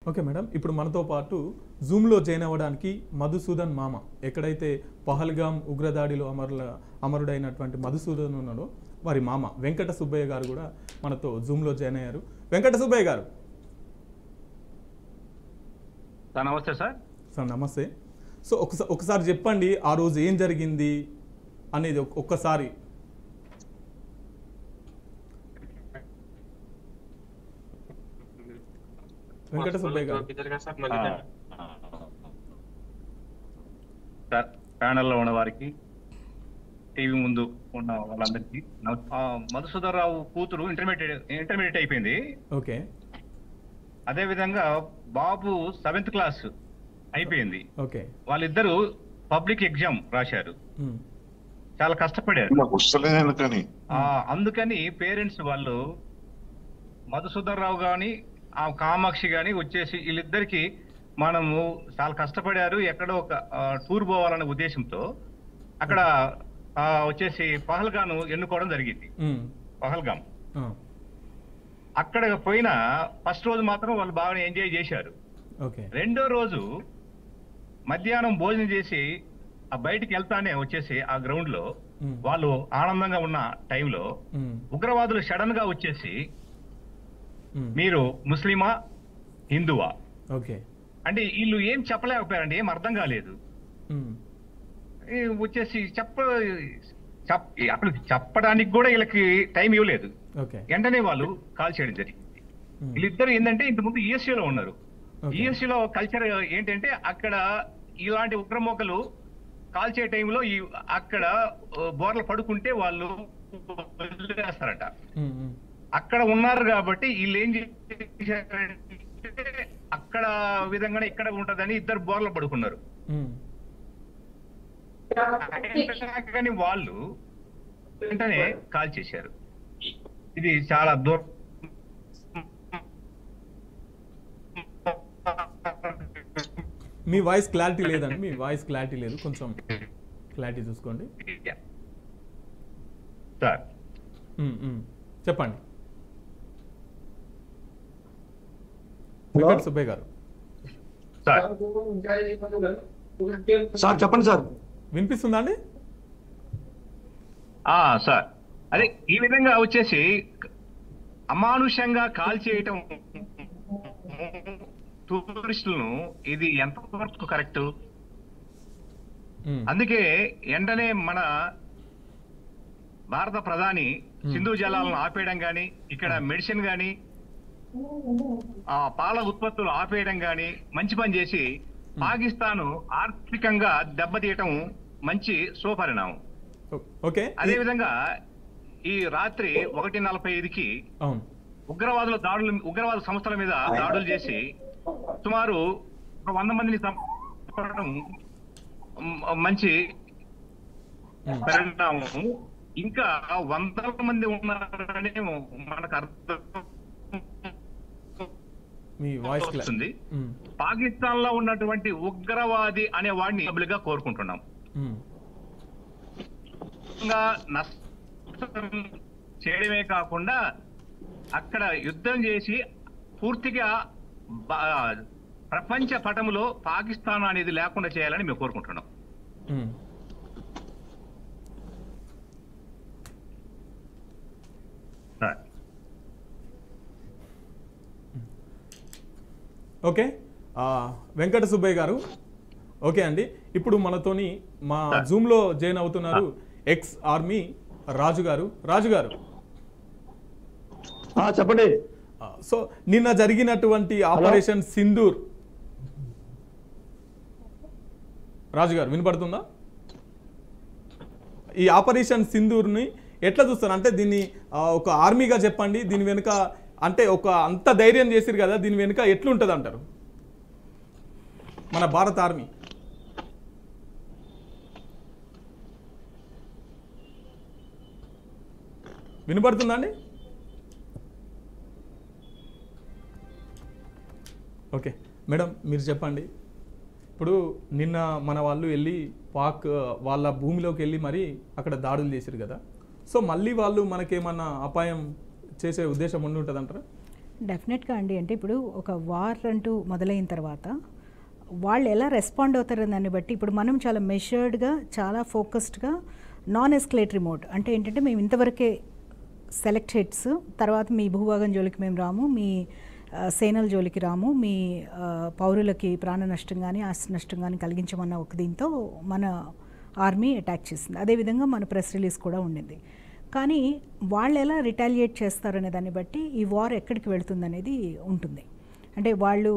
Okay madam, ఇప్పుడు మనతో పాటు జూమ్లో జాయిన్ అవ్వడానికి మధుసూదన్ మామ, ఎక్కడైతే పహల్గాం ఉగ్రదాడిలో అమరుడైనటువంటి మధుసూదన్ ఉన్నాడో వారి మామ వెంకట సుబ్బయ్య గారు కూడా మనతో జూమ్లో జాయిన్ అయ్యారు. వెంకట సుబ్బయ్య గారు. నమస్తే సార్. సార్ నమస్తే. సో ఒకసారి చెప్పండి, ఆ రోజు ఏం జరిగింది అనేది ఒక్కసారి. వెంకట సుబ్బయ్య గారు. ప్యానెల్లో ఉన్న వారికి, టీవీ ముందు ఉన్న వాళ్ళందరికీ మధుసూదన్ రావు కూతురు ఇంటర్మీడియట్ అయిపోయింది. ఓకే. అదే విధంగా బాబు 7th క్లాస్ అయిపోయింది. ఓకే. వాళ్ళిద్దరూ పబ్లిక్ ఎగ్జామ్ రాశారు. చాలా కష్టపడారు. అందుకని పేరెంట్స్ వాళ్ళు మధుసూదన్ రావు గాని ఆ కామాక్షి గాని వచ్చేసి వీళ్ళిద్దరికి మనము చాలా కష్టపడారు, ఎక్కడో ఒక టూర్ పోవాలనే ఉద్దేశంతో అక్కడ వచ్చేసి పహల్గాను ఎన్నుకోవడం జరిగింది. పహల్గాం అక్కడ పోయిన ఫస్ట్ రోజు మాత్రం వాళ్ళు బాగా ఎంజాయ్ చేశారు. రెండో రోజు మధ్యాహ్నం భోజనం చేసి ఆ బయటికి వెళ్తానే వచ్చేసి ఆ గ్రౌండ్ లో వాళ్ళు ఆనందంగా ఉన్న టైంలో ఉగ్రవాదులు సడన్ గా వచ్చేసి మీరు ముస్లిమా హిందువా అంటే వీళ్ళు ఏం చెప్పలేకపోయారండి, ఏం అర్థం కాలేదు. వచ్చేసి అప్పుడు చెప్పడానికి కూడా వీళ్ళకి టైం ఇవ్వలేదు. వెంటనే వాళ్ళు కాల్ చేయడం జరిగింది. వీళ్ళిద్దరు ఏంటంటే ఇంతకుముందు యుఎస్ఏలో ఉన్నారు. యుఎస్ఏలో కల్చర్ ఏంటంటే అక్కడ ఇలాంటి ఉగ్రమోకలు కాల్ చేయ టైంలో అక్కడ బోర్లు పడుకుంటే వాళ్ళు వదిలేస్తారట. అక్కడ ఉన్నారు కాబట్టి వీళ్ళు ఏం చేశారంటే అక్కడ విధంగానే ఇక్కడ ఉంటదని ఇద్దరు బోర్లు పడుకున్నారు. కానీ వాళ్ళు వెంటనే కాల్ చేశారు. ఇది చాలా దూరం. మీ వాయిస్ క్లారిటీ లేదండి, మీ వాయిస్ క్లారిటీ లేదు, కొంచెం క్లారిటీ చూసుకోండి సార్. చెప్పండి సుబ్బయ్య గారు. సార్ చెప్పండి సార్, వినిపిస్తుందా అండి? సార్ అదే ఈ విధంగా వచ్చేసి అమానుషంగా కాల్ చేయటం టూరిస్టులను ఇది ఎంతవరకు కరెక్ట్? అందుకే వెంటనే మన భారత ప్రధాని సింధు జలాలను ఆపేయడం గాని, ఇక్కడ మెడిసిన్ గాని, పాల ఉత్పత్తులు ఆపేయడం గాని మంచి పని చేసి పాకిస్తాన్ ఆర్థికంగా దెబ్బతీయటం మంచి శుభపరిణామం. అదే విధంగా ఈ రాత్రి 1:45కి ఉగ్రవాద సంస్థల మీద దాడులు చేసి సుమారు 100 మందిని చంపడం మంచి పరిణామం. ఇంకా 100 మంది ఉన్నారని మనకు అర్థం వస్తుంది. పాకిస్తాన్ లో ఉన్నటువంటి ఉగ్రవాది అనే వాడిని డబ్బులుగా కోరుకుంటున్నాం. నష్టం చేయడమే కాకుండా అక్కడ యుద్ధం చేసి పూర్తిగా ప్రపంచ పటములో పాకిస్తాన్ అనేది లేకుండా చేయాలని మేము కోరుకుంటున్నాం. ఓకే, వెంకట సుబ్బయ్య గారు. ఓకే అండి, ఇప్పుడు మనతోని మా జూమ్లో జాయిన్ అవుతున్నారు ఎక్స్ ఆర్మీ రాజు గారు. రాజు గారు చెప్పండి. సో నిన్న జరిగినటువంటి ఆపరేషన్ సింధూర్, రాజు గారు వినపడుతుందా? ఈ ఆపరేషన్ సింధూర్ని ఎట్లా చూస్తారు? అంటే దీన్ని ఒక ఆర్మీగా చెప్పండి, దీని వెనుక అంటే ఒక అంత ధైర్యం చేసిరు కదా, దీని వెనుక ఎట్లుంటది అంటారు మన భారత ఆర్మీ? వినపడుతుందండి? ఓకే మేడం, మీరు చెప్పండి. ఇప్పుడు నిన్న మన వాళ్ళు వెళ్ళి పాక్ వాళ్ళ భూమిలోకి వెళ్ళి మరి అక్కడ దాడులు చేశారు కదా, సో మళ్ళీ వాళ్ళు మనకేమన్నా అపాయం చేసే ఉద్దేశం ఉండి ఉంటుంది అంటారా? డెఫినెట్గా అండి. అంటే ఇప్పుడు ఒక వార్ అంటూ మొదలైన తర్వాత వాళ్ళు ఎలా రెస్పాండ్ అవుతారో దాన్ని బట్టి ఇప్పుడు మనం చాలా మెషర్డ్గా, చాలా ఫోకస్డ్గా నాన్ ఎస్కలేటరీ మోడ్ అంటే ఏంటంటే మేము ఇంతవరకే సెలెక్ట్ హిట్స్, తర్వాత మీ భూభాగం జోలికి మేము రాము, మీ సేనల జోలికి రాము, మీ పౌరులకి ప్రాణ నష్టం కానీ ఆస్తి నష్టం కానీ కలిగించమన్న ఒక దీంతో మన ఆర్మీ అటాక్ చేసింది. అదేవిధంగా మన ప్రెస్ రిలీజ్ కూడా ఉండింది. కానీ వాళ్ళు ఎలా రిటాలియేట్ చేస్తారనే దాన్ని బట్టి ఈ వార్ ఎక్కడికి వెళుతుందనేది ఉంటుంది. అంటే వాళ్ళు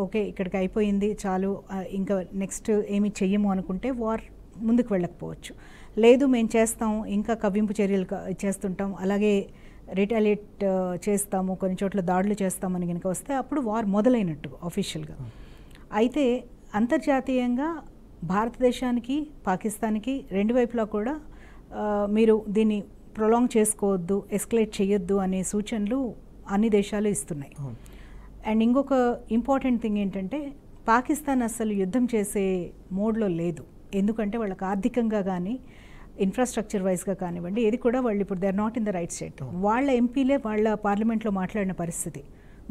ఓకే ఇక్కడికి అయిపోయింది చాలు, ఇంకా నెక్స్ట్ ఏమి చెయ్యము అనుకుంటే వార్ ముందుకు వెళ్ళకపోవచ్చు. లేదు మేము చేస్తాం, ఇంకా కవ్వింపు చర్యలు చేస్తుంటాం, అలాగే రిటాలియేట్ చేస్తాము, కొన్ని చోట్ల దాడులు చేస్తామని కనుక వస్తే అప్పుడు వార్ మొదలైనట్టు అఫీషియల్గా. అయితే అంతర్జాతీయంగా భారతదేశానికి పాకిస్తాన్కి రెండు వైపులా కూడా మీరు దీన్ని ప్రొలాంగ్ చేసుకోవద్దు, ఎస్కలేట్ చేయొద్దు అనే సూచనలు అన్ని దేశాలు ఇస్తున్నాయి. అండ్ ఇంకొక ఇంపార్టెంట్ థింగ్ ఏంటంటే పాకిస్తాన్ అసలు యుద్ధం చేసే మోడ్లో లేదు. ఎందుకంటే వాళ్ళకి ఆర్థికంగా కానీ ఇన్ఫ్రాస్ట్రక్చర్ వైజ్గా కానివ్వండి ఏది కూడా వాళ్ళు ఇప్పుడు they are not in the right state. వాళ్ళ ఎంపీలే వాళ్ళ పార్లమెంట్లో మాట్లాడిన పరిస్థితి,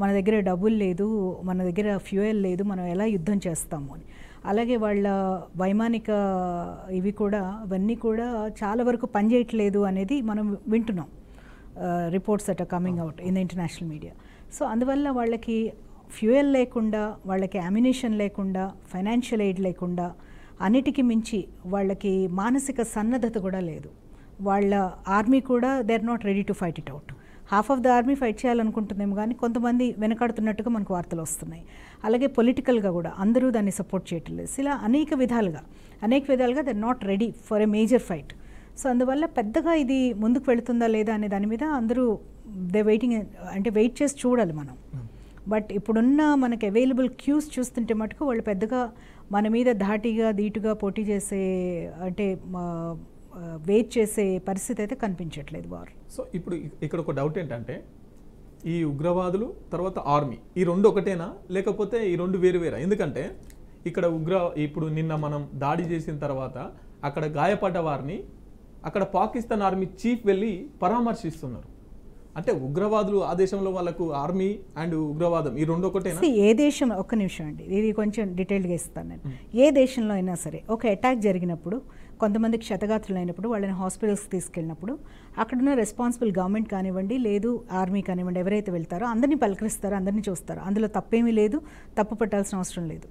మన దగ్గర డబ్బులు లేదు, మన దగ్గర ఫ్యూయల్ లేదు, మనం ఎలా యుద్ధం చేస్తాము అని. అలాగే వాళ్ళ వైమానిక ఇవి కూడా అవన్నీ కూడా చాలా వరకు పనిచేయట్లేదు అనేది మనం వింటున్నాం, reports that are coming out in the international media. So అందువల్ల వాళ్ళకి ఫ్యూయల్ లేకుండా, వాళ్ళకి అమ్యునిషన్ లేకుండా, ఫైనాన్షియల్ ఎయిడ్ లేకుండా, అన్నిటికీ మించి వాళ్ళకి మానసిక సన్నద్ధత కూడా లేదు. వాళ్ళ ఆర్మీ కూడా they are not ready to fight it out. Half of the army fight చేయాలనుకుంటుందేమో కానీ కొంతమంది వెనకాడుతున్నట్టుగా మనకు వార్తలు వస్తున్నాయి. అలాగే పొలిటికల్గా కూడా అందరూ దాన్ని సపోర్ట్ చేయట్లేదు. ఇలా అనేక విధాలుగా they are not ready for a major fight. So అందువల్ల పెద్దగా ఇది ముందుకు వెళుతుందా లేదా అనే దాని మీద అందరూ దే వెయిటింగ్, అంటే వెయిట్ చేసి చూడాలి మనం. బట్ ఇప్పుడున్న మనకి అవైలబుల్ క్యూస్ చూస్తుంటే మటుకు వాళ్ళు పెద్దగా మన మీద ధాటిగా ధీటుగా పోటీ చేసే, అంటే వెయిట్ చేసే పరిస్థితి అయితే కనిపించట్లేదు వారు. సో ఇప్పుడు ఇక్కడ ఒక డౌట్ ఏంటంటే ఈ ఉగ్రవాదులు తర్వాత ఆర్మీ ఈ రెండు ఒకటేనా, లేకపోతే ఈ రెండు వేరు వేరా? ఎందుకంటే ఇక్కడ ఇప్పుడు నిన్న మనం దాడి చేసిన తర్వాత అక్కడ గాయపడ్డ వారిని అక్కడ పాకిస్తాన్ ఆర్మీ చీఫ్ వెళ్ళి పరామర్శిస్తున్నారు. అంటే ఉగ్రవాదులు ఆ దేశంలో వాళ్ళకు ఆర్మీ అండ్ ఉగ్రవాదం ఈ రెండు ఒకటేనా? ఏ దేశం, ఒక్క నిమిషం అండి, ఇది కొంచెం డీటెయిల్గా ఇస్తాను నేను. ఏ దేశంలో అయినా సరే ఒక అటాక్ జరిగినప్పుడు, కొంతమందికి క్షతగాత్రులు అయినప్పుడు, వాళ్ళని హాస్పిటల్స్కి తీసుకెళ్ళినప్పుడు అక్కడున్న రెస్పాన్సిబుల్ గవర్నమెంట్ కానివ్వండి, లేదు ఆర్మీ కానివ్వండి, ఎవరైతే వెళ్తారో అందరినీ పలకరిస్తారో, అందరినీ చూస్తారో, అందులో తప్పేమీ లేదు, తప్పు పట్టాల్సిన అవసరం లేదు.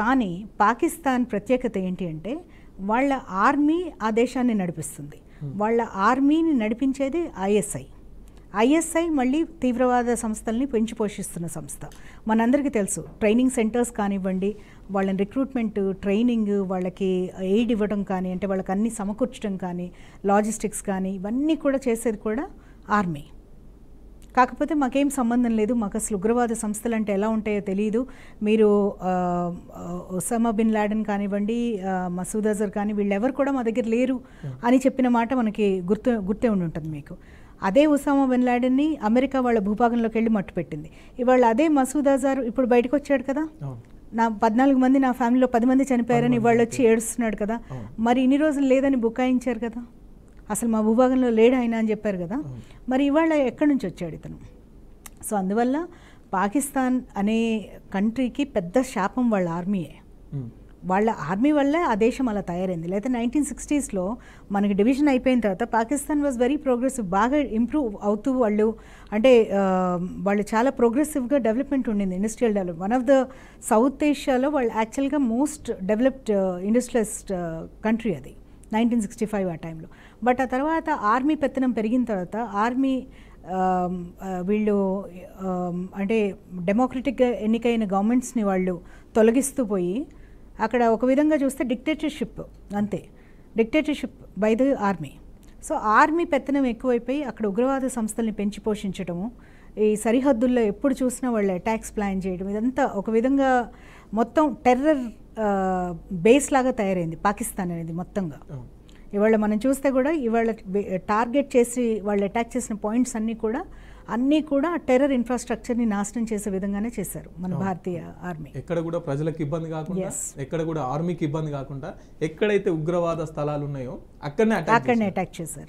కానీ పాకిస్తాన్ ప్రత్యేకత ఏంటి అంటే వాళ్ళ ఆర్మీ ఆ దేశాన్ని నడిపిస్తుంది. వాళ్ళ ఆర్మీని నడిపించేది ఐఎస్ఐ మళ్ళీ తీవ్రవాద సంస్థల్ని పెంచి పోషిస్తున్న సంస్థ. మనందరికీ తెలుసు, ట్రైనింగ్ సెంటర్స్ కానివ్వండి, వాళ్ళని రిక్రూట్మెంట్, ట్రైనింగ్, వాళ్ళకి ఎయిడ్ ఇవ్వడం కానీ, అంటే వాళ్ళకి అన్ని సమకూర్చడం కానీ, లాజిస్టిక్స్ కానీ, ఇవన్నీ కూడా చేసేది కూడా ఆర్మీ. కాకపోతే మాకేం సంబంధం లేదు, మాకు అసలు ఉగ్రవాద సంస్థలు అంటే ఎలా ఉంటాయో తెలియదు, మీరు ఒసామా బిన్ లాడెన్ కానివ్వండి, మసూద్ అజర్ కానీ వీళ్ళెవరు కూడా మా దగ్గర లేరు అని చెప్పిన మాట మనకి గుర్తే ఉండి ఉంటుంది మీకు. అదే ఒసామా బిన్ లాడెన్ని అమెరికా వాళ్ళ భూభాగంలోకి వెళ్ళి మట్టు పెట్టింది. ఇవాళ అదే మసూద్ అజర్ ఇప్పుడు బయటకు వచ్చాడు కదా, నా 14 మంది నా ఫ్యామిలీలో 10 మంది చనిపోయారని ఇవాళ వచ్చి ఏడుస్తున్నాడు కదా. మరి ఇన్ని రోజులు లేదని బుకాయించారు కదా, అసలు మా భూభాగంలో లేడు ఆయన అని చెప్పారు కదా. మరి ఇవాళ ఎక్కడి నుంచి వచ్చాడు ఇతను? సో అందువల్ల పాకిస్తాన్ అనే కంట్రీకి పెద్ద శాపం వాళ్ళ ఆర్మీయే. వాళ్ళ ఆర్మీ వల్లే ఆ దేశం అలా తయారైంది. లేదా 1960sలో మనకి డివిజన్ అయిపోయిన తర్వాత పాకిస్తాన్ వాజ్ వెరీ ప్రోగ్రెసివ్, బాగా ఇంప్రూవ్ అవుతూ వాళ్ళు, అంటే వాళ్ళు చాలా ప్రోగ్రెసివ్గా డెవలప్మెంట్ ఉండింది, industrial develop. One of the south ఏషియాలో వాళ్ళు యాక్చువల్గా మోస్ట్ డెవలప్డ్ ఇండస్ట్రియలిస్ట్ కంట్రీ అది 1965 ఆ టైంలో. బట్ ఆ తర్వాత ఆర్మీ పెత్తనం పెరిగిన తర్వాత ఆర్మీ వీళ్ళు అంటే డెమోక్రటిక్గా ఎన్నికైన గవర్నమెంట్స్ని వాళ్ళు తొలగిస్తూ పోయి అక్కడ ఒక విధంగా చూస్తే డిక్టేటర్షిప్, అంతే, dictatorship by the army. So army పెత్తనం ఎక్కువైపోయి అక్కడ ఉగ్రవాద సంస్థల్ని పెంచి పోషించడము, ఈ సరిహద్దుల్లో ఎప్పుడు చూసినా వాళ్ళు అటాక్స్ ప్లాన్ చేయడం, ఇదంతా ఒక విధంగా మొత్తం టెర్రర్ బేస్ లాగా తయారైంది పాకిస్తాన్ అనేది మొత్తంగా. ఇవాళ మనం చూస్తే కూడా ఇవాళ టార్గెట్ చేసి వాళ్ళు అటాక్ చేసిన పాయింట్స్ అన్నీ కూడా టెర్రర్ ఇన్ఫ్రాస్ట్రక్చర్ని నాశనం చేసే విధంగానే చేశారు మన భారతీయ ఆర్మీ. ఎక్కడ కూడా ప్రజలకు ఇబ్బంది కాకుండా, ఎక్కడ కూడా ఆర్మీకి ఇబ్బంది కాకుండా, ఎక్కడైతే ఉగ్రవాద స్థలాలు ఉన్నాయో అక్కడనే అటాక్ చేశారు.